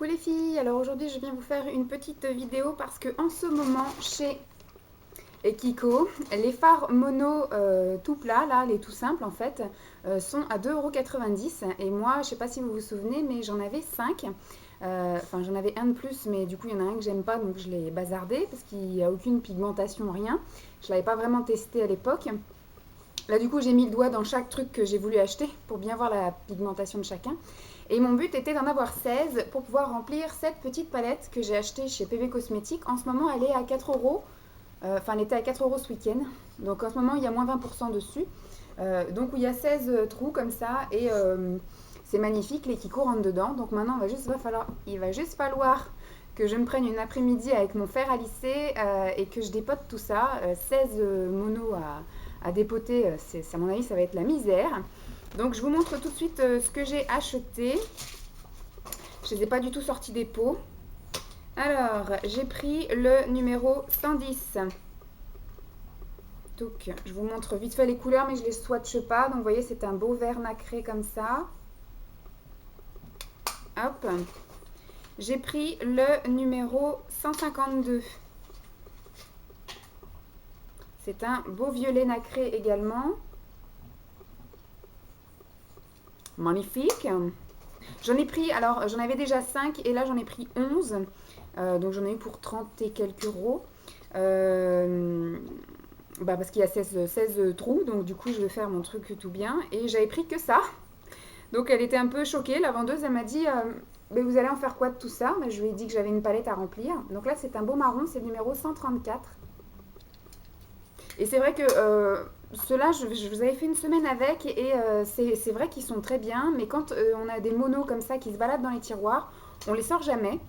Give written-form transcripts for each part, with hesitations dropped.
Coucou les filles, alors aujourd'hui je viens vous faire une petite vidéo parce que en ce moment chez Kiko, les fards mono tout plats, là, les tout simples en fait, sont à 2,90 € et moi je sais pas si vous vous souvenez mais j'en avais 5. Enfin j'en avais un de plus mais du coup il y en a un que j'aime pas donc je l'ai bazardé parce qu'il n'y a aucune pigmentation, rien. Je l'avais pas vraiment testé à l'époque. Là du coup j'ai mis le doigt dans chaque truc que j'ai voulu acheter pour bien voir la pigmentation de chacun. Et mon but était d'en avoir 16 pour pouvoir remplir cette petite palette que j'ai achetée chez PV Cosmétiques. En ce moment elle est à 4 €. Enfin elle était à 4 € ce week-end. Donc en ce moment il y a moins 20% dessus. Donc il y a 16 trous comme ça et c'est magnifique, les Kiko rentrent dedans. Donc maintenant il va juste falloir que je me prenne une après-midi avec mon fer à lisser et que je dépote tout ça. 16 monos à dépoter, à mon avis ça va être la misère. Donc je vous montre tout de suite ce que j'ai acheté. Je ne les ai pas du tout sortis des pots. Alors j'ai pris le numéro 110. Donc je vous montre vite fait les couleurs mais je ne les swatche pas. Donc vous voyez c'est un beau vert nacré comme ça. Hop. J'ai pris le numéro 152. C'est un beau violet nacré également. Magnifique. J'en ai pris, alors j'en avais déjà 5 et là j'en ai pris 11. Donc j'en ai eu pour 30 et quelques euros. Parce qu'il y a 16 trous, donc du coup je vais faire mon truc tout bien. Et j'avais pris que ça. Donc elle était un peu choquée, la vendeuse, elle m'a dit mais vous allez en faire quoi de tout ça? Mais je lui ai dit que j'avais une palette à remplir. Donc là c'est un beau marron, c'est le numéro 134. Et c'est vrai que ceux-là, je vous avais fait une semaine avec et c'est vrai qu'ils sont très bien, mais quand on a des monos comme ça qui se baladent dans les tiroirs, on les sort jamais.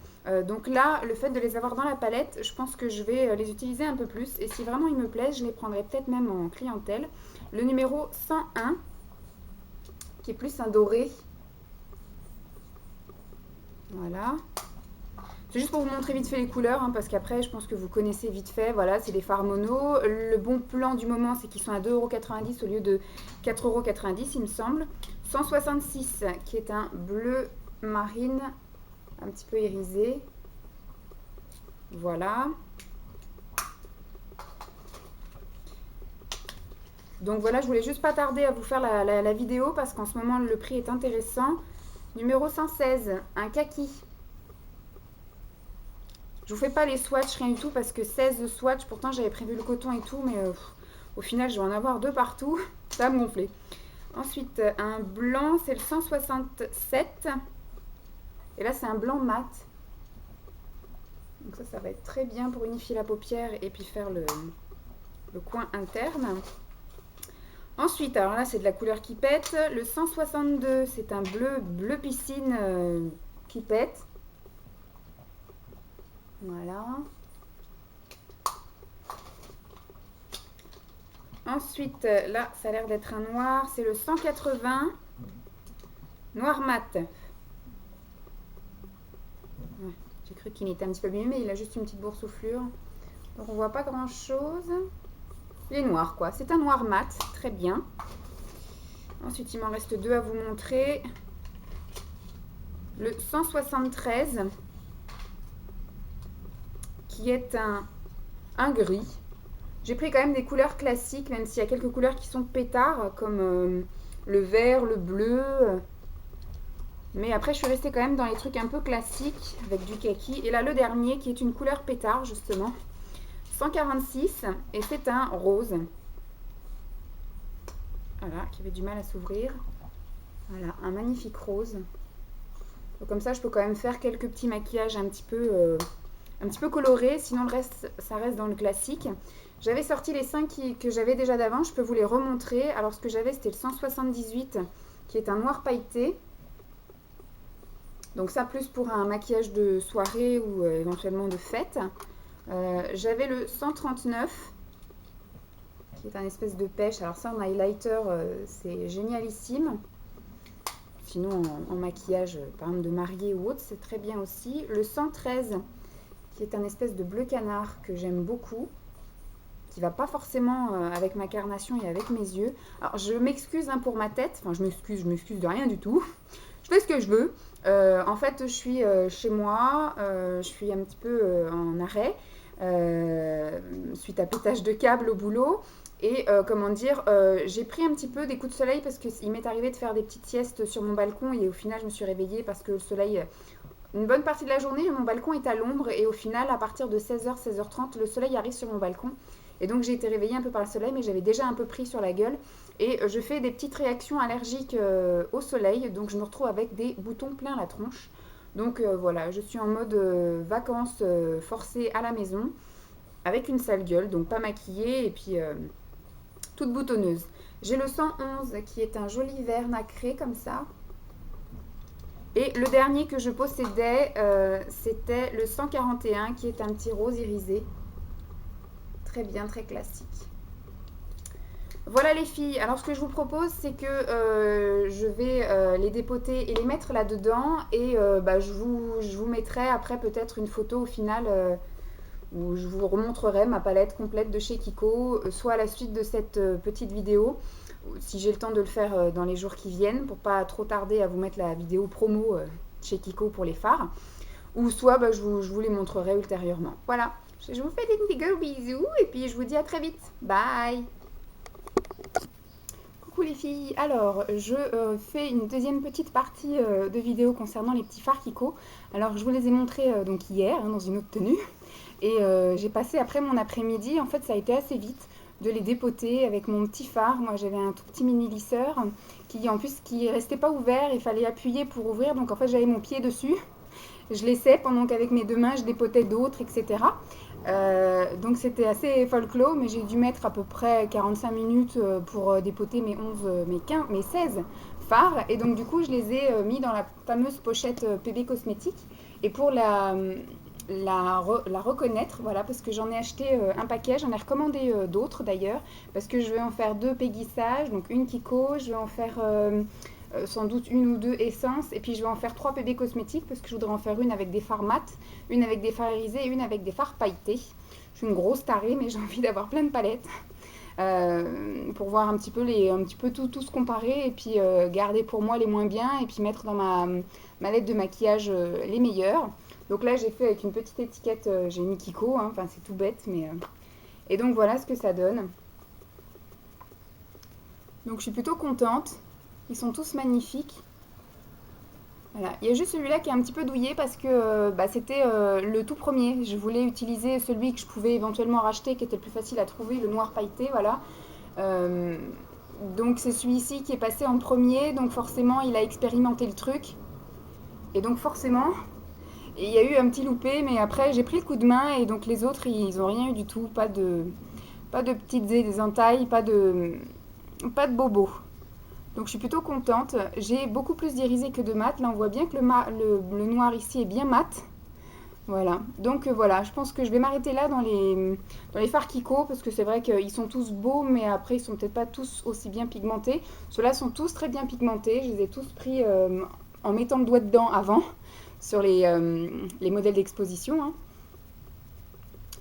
Donc là, le fait de les avoir dans la palette, je pense que je vais les utiliser un peu plus. Et si vraiment ils me plaisent, je les prendrai peut-être même en clientèle. Le numéro 101, qui est plus un doré. Voilà. C'est juste pour vous montrer vite fait les couleurs, hein, parce qu'après, je pense que vous connaissez vite fait. Voilà, c'est des fards mono. Le bon plan du moment, c'est qu'ils sont à 2,90 € au lieu de 4,90 € il me semble. 166, qui est un bleu marine, un petit peu irisé. Voilà. Donc voilà, je voulais juste pas tarder à vous faire la vidéo, parce qu'en ce moment, le prix est intéressant. Numéro 116, un kaki. Je vous fais pas les swatchs, rien du tout, parce que 16 swatchs, pourtant j'avais prévu le coton et tout, mais au final je vais en avoir 2 partout, ça va me gonfler. Ensuite, un blanc, c'est le 167, et là c'est un blanc mat. Donc ça va être très bien pour unifier la paupière et puis faire le coin interne. Ensuite, alors là c'est de la couleur qui pète, le 162, c'est un bleu piscine qui pète. Voilà. Ensuite, là, ça a l'air d'être un noir. C'est le 180. Noir mat. Ouais, j'ai cru qu'il était un petit peu abîmé, mais il a juste une petite boursouflure. Donc on voit pas grand chose. Il est noir, quoi. C'est un noir mat. Très bien. Ensuite, il m'en reste 2 à vous montrer. Le 173. Qui est un gris. J'ai pris quand même des couleurs classiques, même s'il y a quelques couleurs qui sont pétards, comme le vert, le bleu. Mais après, je suis restée quand même dans les trucs un peu classiques, avec du kaki. Et là, le dernier, qui est une couleur pétard, justement. 146, et c'est un rose. Voilà, qui avait du mal à s'ouvrir. Voilà, un magnifique rose. Donc, comme ça, je peux quand même faire quelques petits maquillages un petit peu colorés. Sinon, le reste, ça reste dans le classique. J'avais sorti les 5 que j'avais déjà d'avant, je peux vous les remontrer. Alors ce que j'avais c'était le 178 qui est un noir pailleté. Donc ça plus pour un maquillage de soirée ou éventuellement de fête. J'avais le 139 qui est un espèce de pêche. Alors ça en highlighter c'est génialissime. Sinon en maquillage par exemple de mariée ou autre c'est très bien aussi. Le 113 qui est un espèce de bleu canard que j'aime beaucoup, qui va pas forcément avec ma carnation et avec mes yeux. Alors je m'excuse hein, pour ma tête, enfin je m'excuse de rien du tout. Je fais ce que je veux. En fait, je suis chez moi, je suis un petit peu en arrêt suite à pétage de câble au boulot. Et comment dire, j'ai pris un petit peu des coups de soleil parce qu'il m'est arrivé de faire des petites siestes sur mon balcon et au final je me suis réveillée parce que le soleil, une bonne partie de la journée, mon balcon est à l'ombre et au final à partir de 16h, 16h30, le soleil arrive sur mon balcon. Et donc j'ai été réveillée un peu par le soleil mais j'avais déjà un peu pris sur la gueule. Et je fais des petites réactions allergiques au soleil, donc je me retrouve avec des boutons plein la tronche. Donc voilà, je suis en mode vacances forcées à la maison avec une sale gueule, donc pas maquillée et puis toute boutonneuse. J'ai le 111 qui est un joli vert nacré comme ça. Et le dernier que je possédais, c'était le 141 qui est un petit rose irisé. Très bien, très classique. Voilà les filles, alors ce que je vous propose c'est que je vais les dépoter et les mettre là-dedans et je vous mettrai après peut-être une photo au final où je vous remontrerai ma palette complète de chez Kiko, soit à la suite de cette petite vidéo, si j'ai le temps de le faire dans les jours qui viennent, pour pas trop tarder à vous mettre la vidéo promo chez Kiko pour les fards, ou soit je vous les montrerai ultérieurement. Voilà, je vous fais des gros bisous et puis je vous dis à très vite. Bye! Coucou les filles, alors je fais une deuxième petite partie de vidéo concernant les petits fards Kiko. Alors je vous les ai montrés donc hier dans une autre tenue. Et j'ai passé après mon après-midi, en fait ça a été assez vite de les dépoter avec mon petit phare. Moi j'avais un tout petit mini lisseur qui en plus qui restait pas ouvert, il fallait appuyer pour ouvrir, donc en fait j'avais mon pied dessus. Je laissais pendant qu'avec mes deux mains je dépotais d'autres, etc. Donc c'était assez folklore, mais j'ai dû mettre à peu près 45 minutes pour dépoter mes 11, mes 16 fards. Et donc du coup je les ai mis dans la fameuse pochette PB Cosmétiques. Et pour la reconnaître, voilà, parce que j'en ai acheté un paquet, j'en ai recommandé d'autres d'ailleurs, parce que je vais en faire 2 Peggy Sage, donc une Kiko, je vais en faire sans doute une ou deux essences, et puis je vais en faire 3 PB cosmétiques, parce que je voudrais en faire une avec des fards mat, une avec des fards irisés et une avec des fards pailletés. Je suis une grosse tarée, mais j'ai envie d'avoir plein de palettes. Pour voir un petit peu tout se comparer et puis garder pour moi les moins bien et puis mettre dans ma mallette de maquillage les meilleurs. Donc là j'ai fait avec une petite étiquette, j'ai mis Kiko, hein, enfin c'est tout bête mais et donc voilà ce que ça donne. Donc je suis plutôt contente, ils sont tous magnifiques. Voilà. Il y a juste celui-là qui est un petit peu douillé parce que c'était le tout premier. Je voulais utiliser celui que je pouvais éventuellement racheter, qui était le plus facile à trouver, le noir pailleté, voilà. Euh, donc c'est celui-ci qui est passé en premier, donc forcément il a expérimenté le truc. Et donc forcément, il y a eu un petit loupé, mais après j'ai pris le coup de main et donc les autres ils n'ont rien eu du tout, pas de petites entailles, pas de bobos. Donc je suis plutôt contente. J'ai beaucoup plus d'irisé que de mat. Là on voit bien que le noir ici est bien mat. Voilà. Donc voilà, je pense que je vais m'arrêter là dans les fards Kiko parce que c'est vrai qu'ils sont tous beaux mais après ils sont peut-être pas tous aussi bien pigmentés. Ceux-là sont tous très bien pigmentés. Je les ai tous pris en mettant le doigt dedans avant sur les modèles d'exposition. Hein.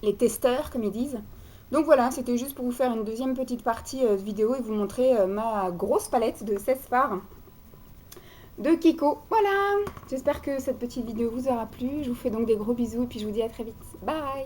Les testeurs comme ils disent. Donc voilà, c'était juste pour vous faire une deuxième petite partie de vidéo et vous montrer ma grosse palette de 16 fards de Kiko. Voilà, j'espère que cette petite vidéo vous aura plu. Je vous fais donc des gros bisous et puis je vous dis à très vite. Bye!